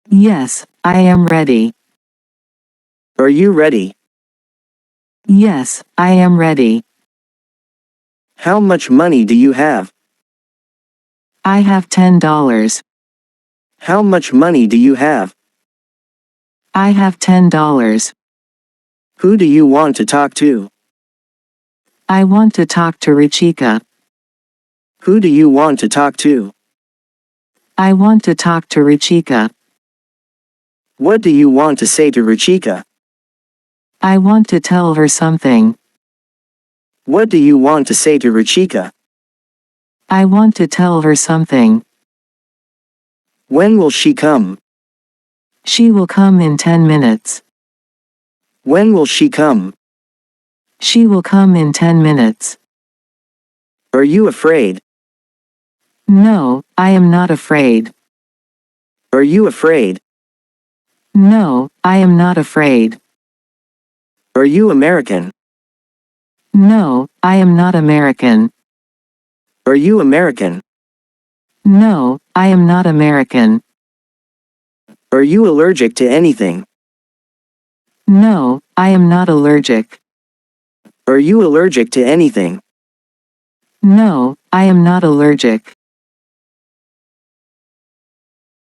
Yes, I am ready. Are you ready? Yes, I am ready. How much money do you have? I have $10. How much money do you have? I have $10. Who do you want to talk to? I want to talk to Ruchika. Who do you want to talk to? I want to talk to Ruchika. What do you want to say to Ruchika? I want to tell her something. What do you want to say to Ruchika? I want to tell her something. When will she come? She will come in 10 minutes. When will she come? She will come in 10 minutes. Are you afraid? No, I am not afraid. Are you afraid? No, I am not afraid. Are you American? No, I am not American. Are you American? No, I am not American. Are you allergic to anything? No, I am not allergic. Are you allergic to anything? No, I am not allergic.